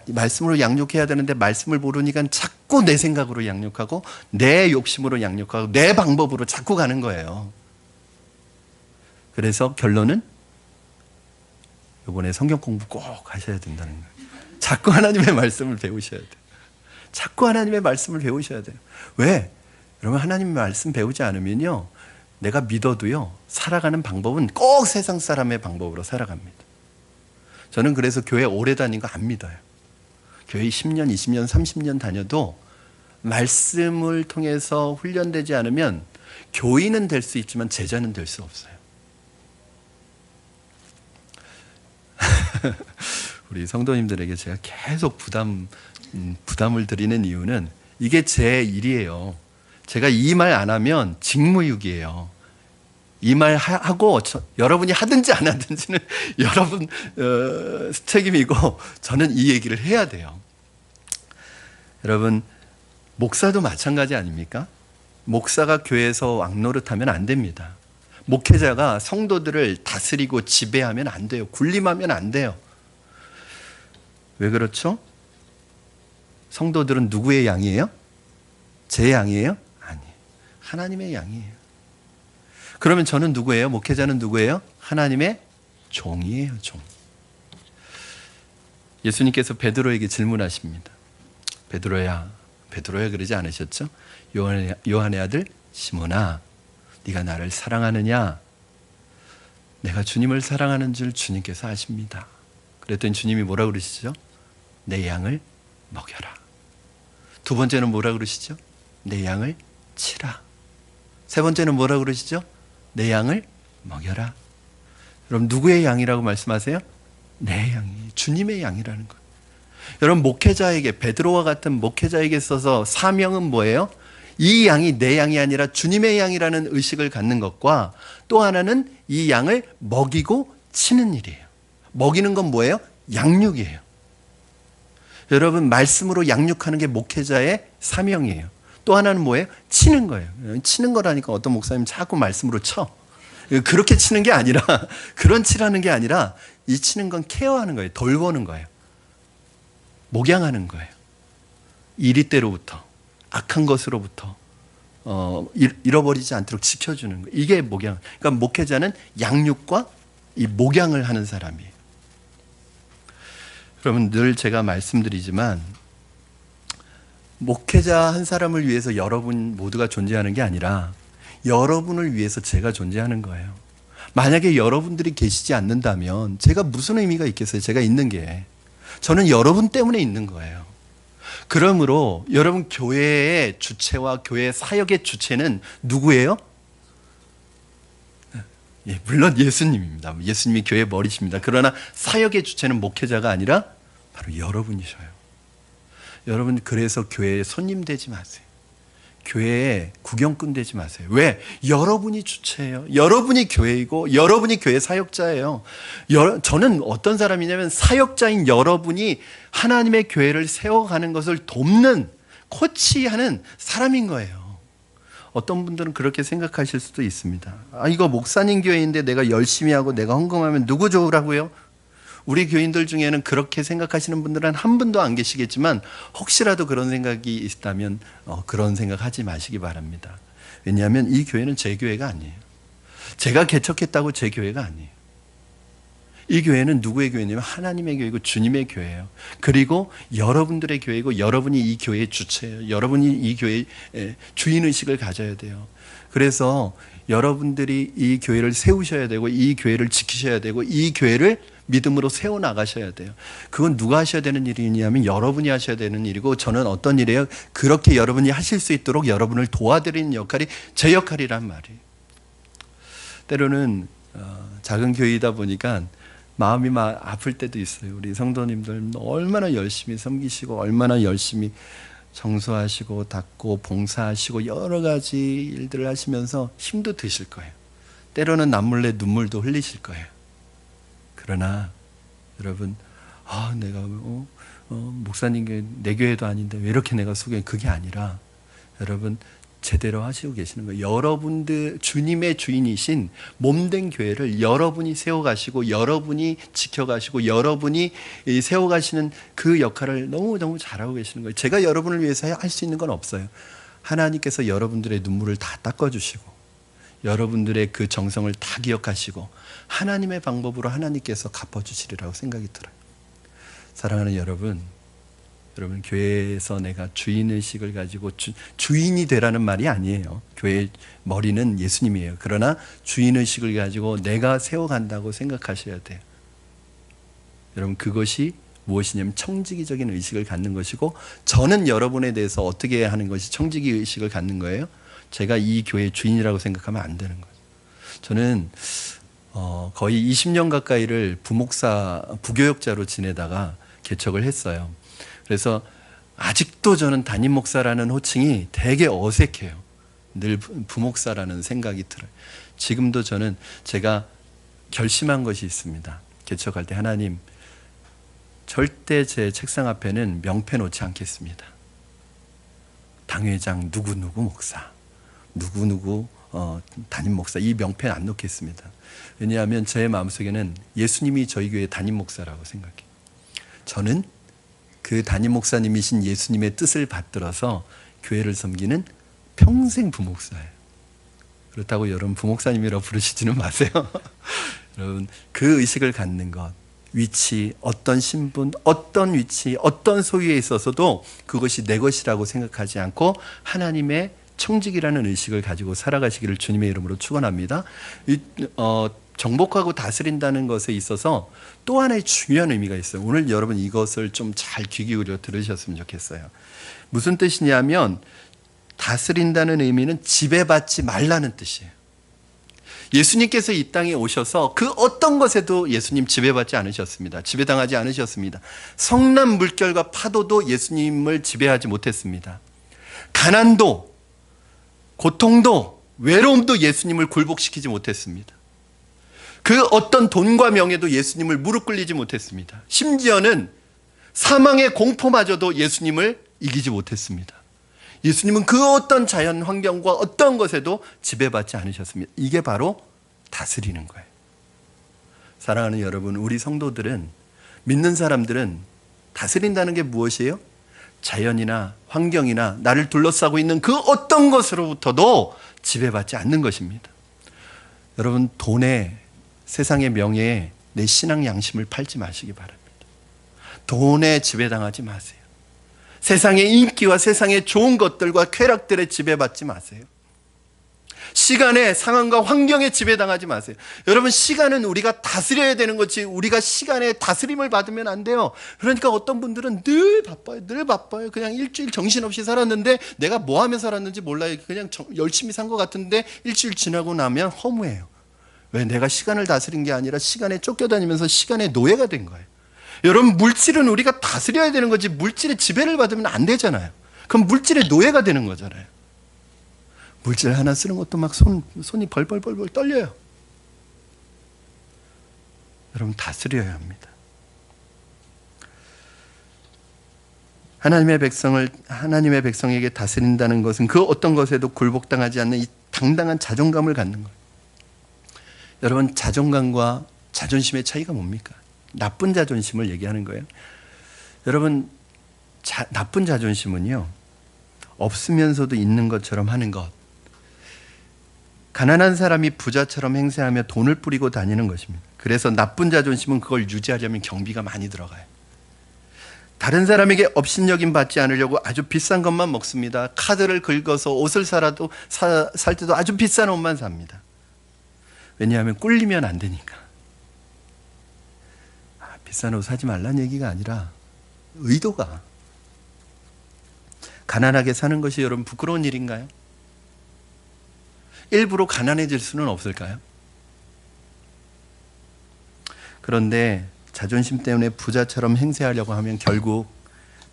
말씀으로 양육해야 되는데 말씀을 모르니까 자꾸 내 생각으로 양육하고 내 욕심으로 양육하고 내 방법으로 자꾸 가는 거예요. 그래서 결론은 이번에 성경 공부 꼭 하셔야 된다는 거예요. 자꾸 하나님의 말씀을 배우셔야 돼요. 자꾸 하나님의 말씀을 배우셔야 돼요. 왜? 여러분, 하나님의 말씀 배우지 않으면요, 내가 믿어도요, 살아가는 방법은 꼭 세상 사람의 방법으로 살아갑니다. 저는 그래서 교회 오래 다닌 거 안 믿어요. 교회 10년, 20년, 30년 다녀도 말씀을 통해서 훈련되지 않으면 교인은 될 수 있지만 제자는 될 수 없어요. 우리 성도님들에게 제가 계속 부담을 드리는 이유는 이게 제 일이에요. 제가 이 말 안 하면 직무유기예요. 이 말 하고 여러분이 하든지 안 하든지는 여러분 책임이고 저는 이 얘기를 해야 돼요. 여러분, 목사도 마찬가지 아닙니까? 목사가 교회에서 왕노릇하면 안 됩니다. 목회자가 성도들을 다스리고 지배하면 안 돼요. 군림하면 안 돼요. 왜 그렇죠? 성도들은 누구의 양이에요? 제 양이에요? 아니에요. 하나님의 양이에요. 그러면 저는 누구예요? 목회자는 누구예요? 하나님의 종이에요, 종. 예수님께서 베드로에게 질문하십니다. 베드로야 그러지 않으셨죠? 요한의 아들 시몬아, 네가 나를 사랑하느냐? 내가 주님을 사랑하는 줄 주님께서 아십니다. 그랬더니 주님이 뭐라 그러시죠? 내 양을 먹여라. 두 번째는 뭐라 그러시죠? 내 양을 치라. 세 번째는 뭐라 그러시죠? 내 양을 먹여라. 여러분, 누구의 양이라고 말씀하세요? 내 양이, 주님의 양이라는 거예요. 여러분, 목회자에게, 베드로와 같은 목회자에게 있어서 사명은 뭐예요? 이 양이 내 양이 아니라 주님의 양이라는 의식을 갖는 것과 또 하나는 이 양을 먹이고 치는 일이에요. 먹이는 건 뭐예요? 양육이에요. 여러분, 말씀으로 양육하는 게 목회자의 사명이에요. 또 하나는 뭐예요? 치는 거예요. 치는 거라니까 어떤 목사님 자꾸 말씀으로 쳐. 그렇게 치는 게 아니라, 그런 치라는 게 아니라, 이 치는 건 케어하는 거예요. 돌보는 거예요. 목양하는 거예요. 이리때로부터, 악한 것으로부터 잃어버리지 않도록 지켜주는 거예요. 이게 목양. 그러니까 목회자는 양육과 이 목양을 하는 사람이에요. 여러분, 늘 제가 말씀드리지만 목회자 한 사람을 위해서 여러분 모두가 존재하는 게 아니라 여러분을 위해서 제가 존재하는 거예요. 만약에 여러분들이 계시지 않는다면 제가 무슨 의미가 있겠어요? 제가 있는 게. 저는 여러분 때문에 있는 거예요. 그러므로 여러분, 교회의 주체와 교회 사역의 주체는 누구예요? 예, 물론 예수님입니다. 예수님이 교회의 머리십니다. 그러나 사역의 주체는 목회자가 아니라 바로 여러분이셔요. 여러분, 그래서 교회에 손님 되지 마세요. 교회에 구경꾼 되지 마세요. 왜? 여러분이 주체예요. 여러분이 교회이고 여러분이 교회 사역자예요. 저는 어떤 사람이냐면 사역자인 여러분이 하나님의 교회를 세워가는 것을 돕는, 코치하는 사람인 거예요. 어떤 분들은 그렇게 생각하실 수도 있습니다. 아, 이거 목사님 교회인데 내가 열심히 하고 내가 헌금하면 누구 좋으라고요? 우리 교인들 중에는 그렇게 생각하시는 분들은 한 분도 안 계시겠지만 혹시라도 그런 생각이 있다면 그런 생각하지 마시기 바랍니다. 왜냐하면 이 교회는 제 교회가 아니에요. 제가 개척했다고 제 교회가 아니에요. 이 교회는 누구의 교회냐면 하나님의 교회고 주님의 교회예요. 그리고 여러분들의 교회고 여러분이 이 교회의 주체예요. 여러분이 이 교회의 주인의식을 가져야 돼요. 그래서 여러분들이 이 교회를 세우셔야 되고 이 교회를 지키셔야 되고 이 교회를 믿음으로 세워나가셔야 돼요. 그건 누가 하셔야 되는 일이냐면 여러분이 하셔야 되는 일이고, 저는 어떤 일이에요? 그렇게 여러분이 하실 수 있도록 여러분을 도와드리는 역할이 제 역할이란 말이에요. 때로는 작은 교회이다 보니까 마음이 막 아플 때도 있어요. 우리 성도님들 얼마나 열심히 섬기시고 얼마나 열심히 청소하시고 닦고 봉사하시고 여러 가지 일들을 하시면서 힘도 드실 거예요. 때로는 남몰래 눈물도 흘리실 거예요. 그러나 여러분, 내가 목사님 내 교회도 아닌데 왜 이렇게 내가 속여? 그게 아니라 여러분 제대로 하시고 계시는 거예요. 여러분들 주님의 주인이신 몸된 교회를 여러분이 세워가시고 여러분이 지켜가시고 여러분이 세워가시는 그 역할을 너무너무 잘하고 계시는 거예요. 제가 여러분을 위해서 할 수 있는 건 없어요. 하나님께서 여러분들의 눈물을 다 닦아주시고 여러분들의 그 정성을 다 기억하시고 하나님의 방법으로 하나님께서 갚아주시리라고 생각이 들어요. 사랑하는 여러분, 교회에서 내가 주인의식을 가지고 주인이 되라는 말이 아니에요. 교회의 머리는 예수님이에요. 그러나 주인의식을 가지고 내가 세워간다고 생각하셔야 돼요. 여러분, 그것이 무엇이냐면 청지기적인 의식을 갖는 것이고, 저는 여러분에 대해서 어떻게 하는 것이 청지기 의식을 갖는 거예요? 제가 이 교회의 주인이라고 생각하면 안 되는 거예요. 저는 거의 20년 가까이를 부교역자로 지내다가 개척을 했어요. 그래서 아직도 저는 담임 목사라는 호칭이 되게 어색해요. 늘 부목사라는 생각이 들어요. 지금도 저는 제가 결심한 것이 있습니다. 개척할 때, 하나님, 절대 제 책상 앞에는 명패 놓지 않겠습니다. 당회장 누구누구 목사, 누구누구 담임 목사, 이 명패 안 놓겠습니다. 왜냐하면 제 마음속에는 예수님이 저희 교회 담임 목사라고 생각해요. 저는 그 담임 목사님이신 예수님의 뜻을 받들어서 교회를 섬기는 평생 부목사예요. 그렇다고 여러분 부목사님이라고 부르시지는 마세요. 여러분, 그 의식을 갖는 것, 위치, 어떤 신분, 어떤 위치, 어떤 소유에 있어서도 그것이 내 것이라고 생각하지 않고 하나님의 청직이라는 의식을 가지고 살아가시기를 주님의 이름으로 축원합니다. 정복하고 다스린다는 것에 있어서 또 하나의 중요한 의미가 있어요. 오늘 여러분 이것을 좀 잘 귀 기울여 들으셨으면 좋겠어요. 무슨 뜻이냐면, 다스린다는 의미는 지배받지 말라는 뜻이에요. 예수님께서 이 땅에 오셔서 그 어떤 것에도 예수님 지배받지 않으셨습니다. 지배당하지 않으셨습니다. 성난 물결과 파도도 예수님을 지배하지 못했습니다. 가난도, 고통도, 외로움도 예수님을 굴복시키지 못했습니다. 그 어떤 돈과 명예도 예수님을 무릎 꿇리지 못했습니다. 심지어는 사망의 공포마저도 예수님을 이기지 못했습니다. 예수님은 그 어떤 자연 환경과 어떤 것에도 지배받지 않으셨습니다. 이게 바로 다스리는 거예요. 사랑하는 여러분, 우리 성도들은, 믿는 사람들은 다스린다는 게 무엇이에요? 자연이나 환경이나 나를 둘러싸고 있는 그 어떤 것으로부터도 지배받지 않는 것입니다. 여러분, 돈에, 세상의 명예에 내 신앙 양심을 팔지 마시기 바랍니다. 돈에 지배당하지 마세요. 세상의 인기와 세상의 좋은 것들과 쾌락들에 지배받지 마세요. 시간의 상황과 환경에 지배당하지 마세요. 여러분, 시간은 우리가 다스려야 되는 거지 우리가 시간의 다스림을 받으면 안 돼요. 그러니까 어떤 분들은 늘 바빠요. 그냥 일주일 정신없이 살았는데 내가 뭐 하며 살았는지 몰라요. 그냥 열심히 산 것 같은데 일주일 지나고 나면 허무해요. 왜? 내가 시간을 다스린 게 아니라 시간에 쫓겨다니면서 시간의 노예가 된 거예요. 여러분, 물질은 우리가 다스려야 되는 거지 물질의 지배를 받으면 안 되잖아요. 그럼 물질의 노예가 되는 거잖아요. 물질 하나 쓰는 것도 막 손이 벌벌 떨려요. 여러분, 다스려야 합니다. 하나님의 백성에게 다스린다는 것은 그 어떤 것에도 굴복당하지 않는 이 당당한 자존감을 갖는 거예요. 여러분, 자존감과 자존심의 차이가 뭡니까? 나쁜 자존심을 얘기하는 거예요. 여러분, 나쁜 자존심은요, 없으면서도 있는 것처럼 하는 것. 가난한 사람이 부자처럼 행세하며 돈을 뿌리고 다니는 것입니다. 그래서 나쁜 자존심은 그걸 유지하려면 경비가 많이 들어가요. 다른 사람에게 업신여김 받지 않으려고 아주 비싼 것만 먹습니다. 카드를 긁어서 옷을 살 때도 아주 비싼 옷만 삽니다. 왜냐하면 꿀리면 안 되니까. 비싼 옷 사지 말라는 얘기가 아니라 의도가. 가난하게 사는 것이 여러분 부끄러운 일인가요? 일부러 가난해질 수는 없을까요? 그런데 자존심 때문에 부자처럼 행세하려고 하면 결국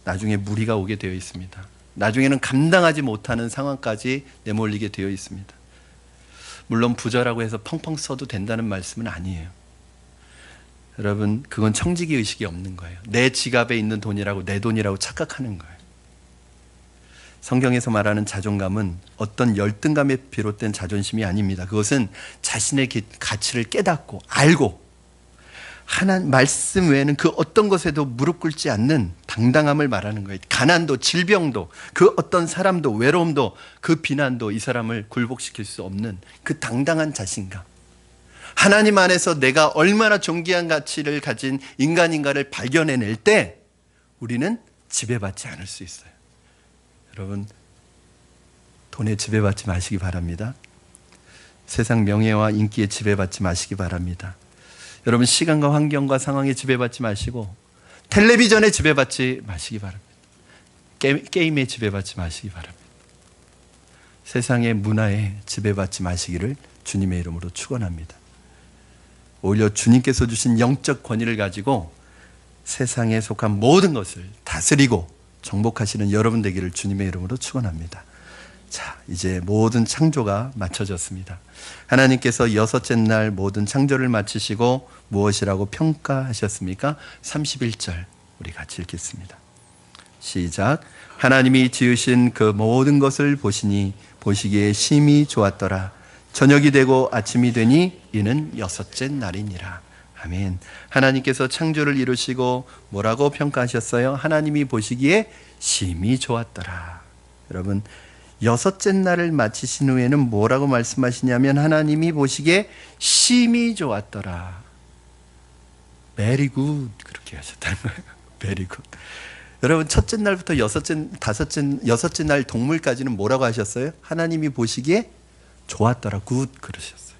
나중에 무리가 오게 되어 있습니다. 나중에는 감당하지 못하는 상황까지 내몰리게 되어 있습니다. 물론 부자라고 해서 펑펑 써도 된다는 말씀은 아니에요. 여러분, 그건 청지기 의식이 없는 거예요. 내 지갑에 있는 돈이라고 내 돈이라고 착각하는 거예요. 성경에서 말하는 자존감은 어떤 열등감에 비롯된 자존심이 아닙니다. 그것은 자신의 가치를 깨닫고 알고 하나님 말씀 외에는 그 어떤 것에도 무릎 꿇지 않는 당당함을 말하는 거예요. 가난도 질병도 그 어떤 사람도 외로움도 그 비난도 이 사람을 굴복시킬 수 없는 그 당당한 자신감. 하나님 안에서 내가 얼마나 존귀한 가치를 가진 인간인가를 발견해낼 때 우리는 지배받지 않을 수 있어요. 여러분, 돈에 지배받지 마시기 바랍니다. 세상 명예와 인기에 지배받지 마시기 바랍니다. 여러분, 시간과 환경과 상황에 지배받지 마시고 텔레비전에 지배받지 마시기 바랍니다. 게임에 지배받지 마시기 바랍니다. 세상의 문화에 지배받지 마시기를 주님의 이름으로 축원합니다. 오히려 주님께서 주신 영적 권위를 가지고 세상에 속한 모든 것을 다스리고 정복하시는 여러분 되기를 주님의 이름으로 축원합니다. 자, 이제 모든 창조가 마쳐졌습니다. 하나님께서 여섯째 날 모든 창조를 마치시고 무엇이라고 평가하셨습니까? 31절 우리 같이 읽겠습니다. 시작. 하나님이 지으신 그 모든 것을 보시니 보시기에 심히 좋았더라. 저녁이 되고 아침이 되니 이는 여섯째 날이니라. 아멘. 하나님께서 창조를 이루시고 뭐라고 평가하셨어요? 하나님이 보시기에 심히 좋았더라. 여러분, 여섯째 날을 마치신 후에는 뭐라고 말씀하시냐면 하나님이 보시기에 심히 좋았더라. Very good 그렇게 하셨다는 거예요. Very good. 여러분, 첫째 날부터 여섯째 날 동물까지는 뭐라고 하셨어요? 하나님이 보시기에 좋았더라. good 그러셨어요.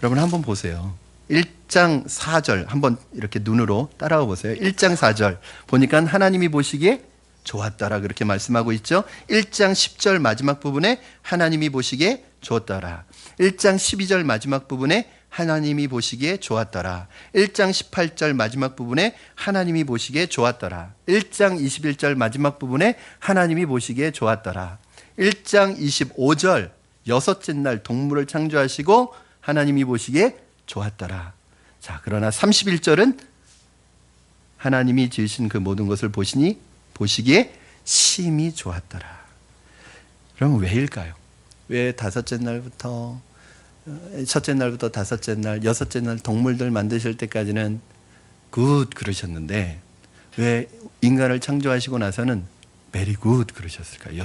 여러분, 한번 보세요. 1장 4절 한번 이렇게 눈으로 따라와 보세요. 1장 4절 보니까 하나님이 보시기에 좋았더라 그렇게 말씀하고 있죠. 1장 10절 마지막 부분에 하나님이 보시기에 좋았더라. 1장 12절 마지막 부분에 하나님이 보시기에 좋았더라. 1장 18절 마지막 부분에 하나님이 보시기에 좋았더라. 1장 21절 마지막 부분에 하나님이 보시기에 좋았더라. 1장 25절 여섯째 날 동물을 창조하시고 하나님이 보시기에 좋았더라. 자, 그러나 31절은 하나님이 지으신 그 모든 것을 보시니 보시기에 심히 좋았더라. 그럼 왜일까요? 왜 첫째 날부터 다섯째 날, 여섯째 날 동물들 만드실 때까지는 굿 그러셨는데 왜 인간을 창조하시고 나서는 very good 그러셨을까요?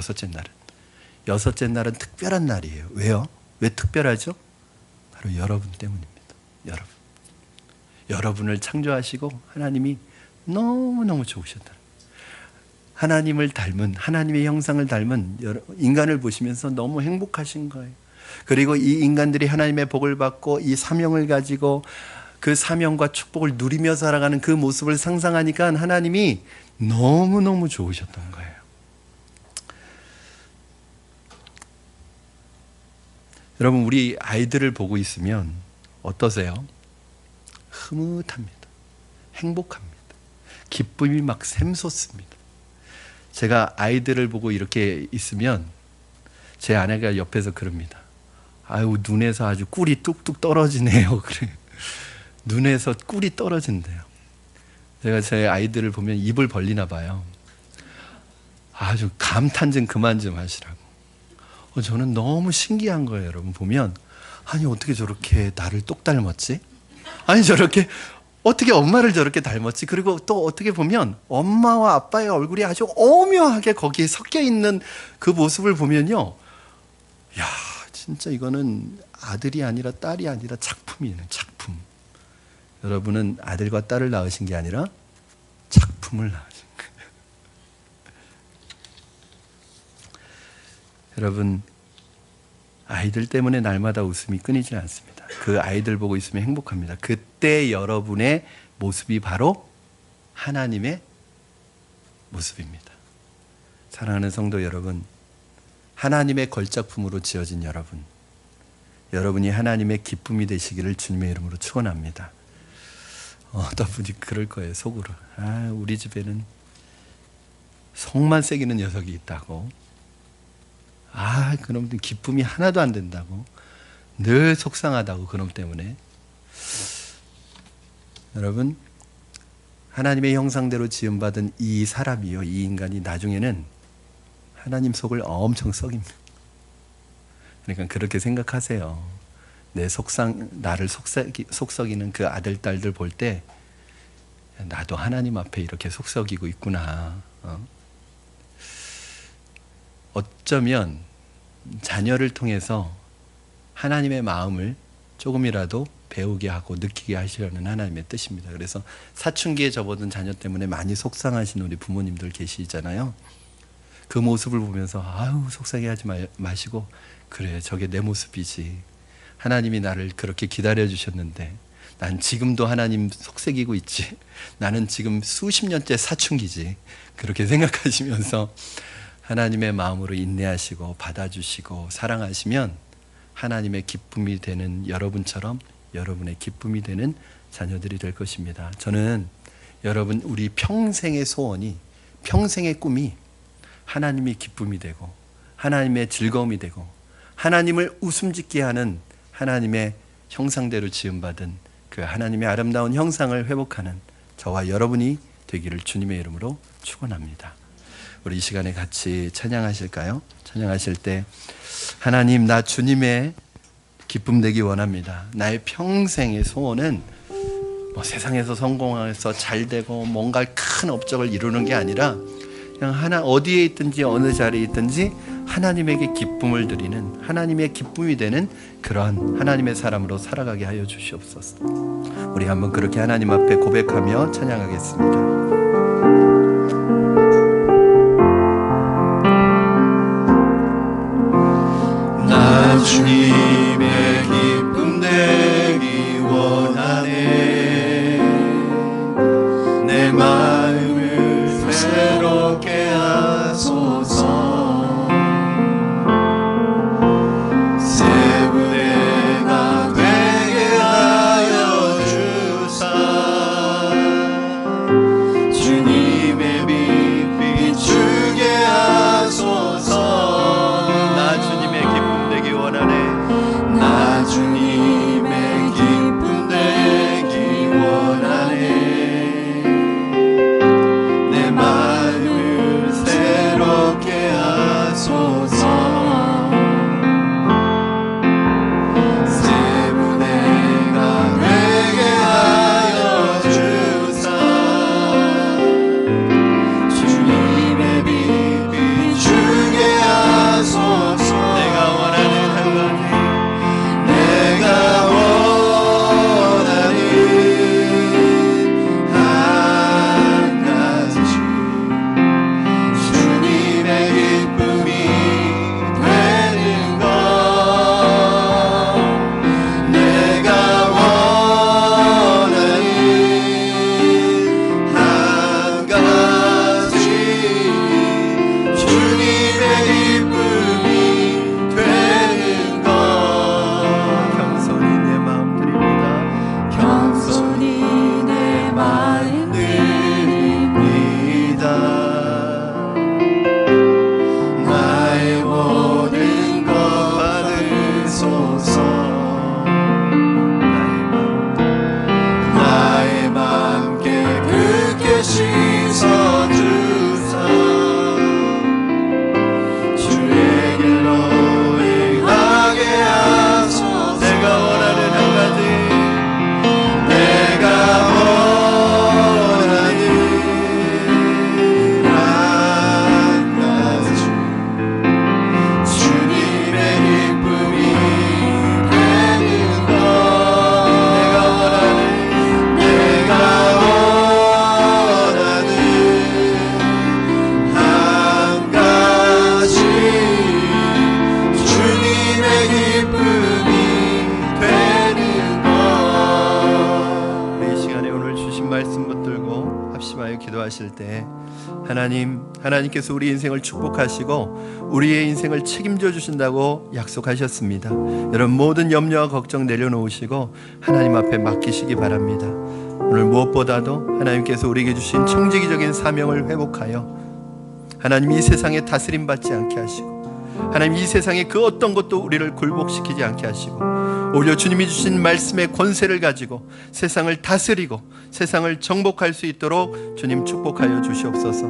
여섯째 날은 특별한 날이에요. 왜요? 왜 특별하죠? 바로 여러분 때문입니다. 여러분을 창조하시고 하나님이 너무너무 좋으셨다. 하나님을 닮은, 하나님의 형상을 닮은 인간을 보시면서 너무 행복하신 거예요. 그리고 이 인간들이 하나님의 복을 받고 이 사명을 가지고 그 사명과 축복을 누리며 살아가는 그 모습을 상상하니까 하나님이 너무너무 좋으셨던 거예요. 여러분, 우리 아이들을 보고 있으면 어떠세요? 흐뭇합니다. 행복합니다. 기쁨이 막 샘솟습니다. 제가 아이들을 보고 이렇게 있으면 제 아내가 옆에서 그럽니다. 아유, 눈에서 아주 꿀이 뚝뚝 떨어지네요. 그래. 눈에서 꿀이 떨어진대요. 제가 제 아이들을 보면 입을 벌리나 봐요. 아주 감탄 좀 그만 좀 하시라고. 저는 너무 신기한 거예요. 여러분 보면, 아니 어떻게 저렇게 나를 똑 닮았지? 아니 저렇게 어떻게 엄마를 저렇게 닮았지? 그리고 또 어떻게 보면 엄마와 아빠의 얼굴이 아주 오묘하게 거기에 섞여 있는 그 모습을 보면요, 야, 진짜 이거는 아들이 아니라 딸이 아니라 작품이에요. 작품. 여러분은 아들과 딸을 낳으신 게 아니라 작품을 낳으신 거예요. 여러분, 아이들 때문에 날마다 웃음이 끊이지 않습니다. 그 아이들 보고 있으면 행복합니다. 그때 여러분의 모습이 바로 하나님의 모습입니다. 사랑하는 성도 여러분, 하나님의 걸작품으로 지어진 여러분, 여러분이 하나님의 기쁨이 되시기를 주님의 이름으로 축원합니다. 어떤 분이 그럴 거예요, 속으로. 아, 우리 집에는 속만 새기는 녀석이 있다고. 아, 그놈들 기쁨이 하나도 안 된다고. 늘 속상하다고, 그놈 때문에. 여러분, 하나님의 형상대로 지음받은 이 사람이요, 이 인간이 나중에는 하나님 속을 엄청 썩입니다. 그러니까 그렇게 생각하세요. 나를 속썩이는 그 아들, 딸들 볼 때 나도 하나님 앞에 이렇게 속썩이고 있구나. 어쩌면 자녀를 통해서 하나님의 마음을 조금이라도 배우게 하고 느끼게 하시려는 하나님의 뜻입니다. 그래서 사춘기에 접어든 자녀 때문에 많이 속상하신 우리 부모님들 계시잖아요. 그 모습을 보면서 아유, 속상해하지 마시고, 그래, 저게 내 모습이지. 하나님이 나를 그렇게 기다려 주셨는데 난 지금도 하나님 속삭이고 있지. 나는 지금 수십 년째 사춘기지. 그렇게 생각하시면서 하나님의 마음으로 인내하시고 받아주시고 사랑하시면 하나님의 기쁨이 되는 여러분처럼 여러분의 기쁨이 되는 자녀들이 될 것입니다. 저는 여러분, 우리 평생의 소원이, 평생의 꿈이 하나님이 기쁨이 되고 하나님의 즐거움이 되고 하나님을 웃음짓게 하는 하나님의 형상대로 지음받은 그 하나님의 아름다운 형상을 회복하는 저와 여러분이 되기를 주님의 이름으로 축원합니다. 우리 이 시간에 같이 찬양하실까요? 찬양하실 때, 하나님, 나 주님의 기쁨 되기 원합니다. 나의 평생의 소원은 뭐 세상에서 성공해서 잘 되고 뭔가 큰 업적을 이루는 게 아니라 그냥 어디에 있든지 어느 자리에 있든지 하나님에게 기쁨을 드리는, 하나님의 기쁨이 되는 그러한 하나님의 사람으로 살아가게 하여 주시옵소서. 우리 한번 그렇게 하나님 앞에 고백하며 찬양하겠습니다. 나 주님의 기쁨 되기 원하네. 내 마음을 새롭게 하소서. 새 부대가 되게 하여 주사. 하나님께서 우리 인생을 축복하시고 우리의 인생을 책임져 주신다고 약속하셨습니다. 여러분 모든 염려와 걱정 내려놓으시고 하나님 앞에 맡기시기 바랍니다. 오늘 무엇보다도 하나님께서 우리에게 주신 청지기적인 사명을 회복하여 하나님 이 세상에 다스림 받지 않게 하시고 하나님 이 세상에 그 어떤 것도 우리를 굴복시키지 않게 하시고 오히려 주님이 주신 말씀의 권세를 가지고 세상을 다스리고 세상을 정복할 수 있도록 주님 축복하여 주시옵소서.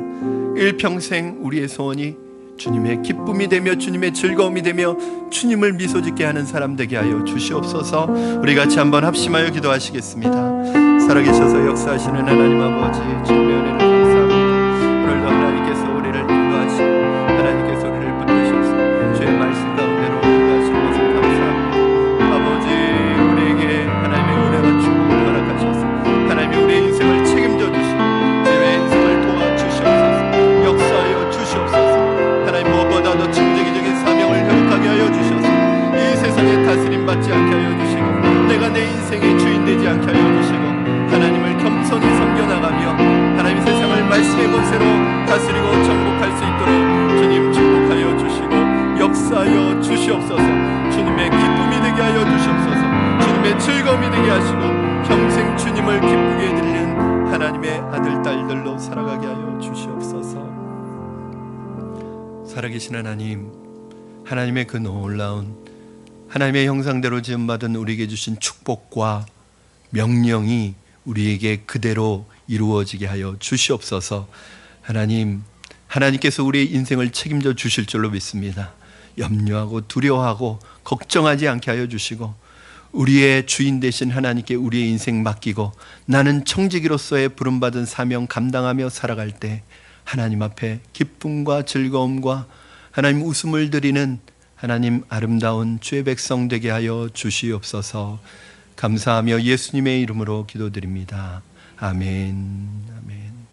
일평생 우리의 소원이 주님의 기쁨이 되며 주님의 즐거움이 되며 주님을 미소짓게 하는 사람 되게 하여 주시옵소서. 우리 같이 한번 합심하여 기도하시겠습니다. 살아계셔서 역사하시는 하나님 아버지, 주님의 은혜를 감사합니다. 오늘도 하나님께서 우리를 인도하시고 하나님께서 우리를 붙드셔서 주의 말씀 가운데로 인도하시는 것을 감사합니다. 아버지, 우리에게 하나님의 은혜와 축복을 허락하셔서 하나님이 우리의 인생을 책임져 주시고 우리의 인생을 도와주시옵소서. 역사하여 주시옵소서. 하나님 무엇보다도 청지기적인 사명을 회복하게 하여 주셔서 이 세상에 다스림 받지 않게 하여 주시고 내가 내 인생의 주인 되지 않게 하여 주시고 하나님을 겸손히 섬겨나가며 하나님 세상을 말씀의 권세로 다스리고 정복할 수 있도록 주님 축복하여 주시고 역사하여 주시옵소서. 주님의 기쁨이 되게 하여 주시옵소서. 주님의 즐거움이 되게 하시고 평생 주님을 기쁘게 해드리는 하나님의 아들 딸들로 살아가게 하여 주시옵소서. 살아계신 하나님, 하나님의 그 놀라운 하나님의 형상대로 지음받은 우리에게 주신 축복과 명령이 우리에게 그대로 이루어지게 하여 주시옵소서. 하나님께서 우리의 인생을 책임져 주실 줄로 믿습니다. 염려하고 두려워하고 걱정하지 않게 하여 주시고 우리의 주인 되신 하나님께 우리의 인생 맡기고 나는 청지기로서의 부름받은 사명 감당하며 살아갈 때 하나님 앞에 기쁨과 즐거움과 하나님 웃음을 드리는 하나님 아름다운 주의 백성 되게 하여 주시옵소서. 감사하며 예수님의 이름으로 기도드립니다. 아멘. 아멘.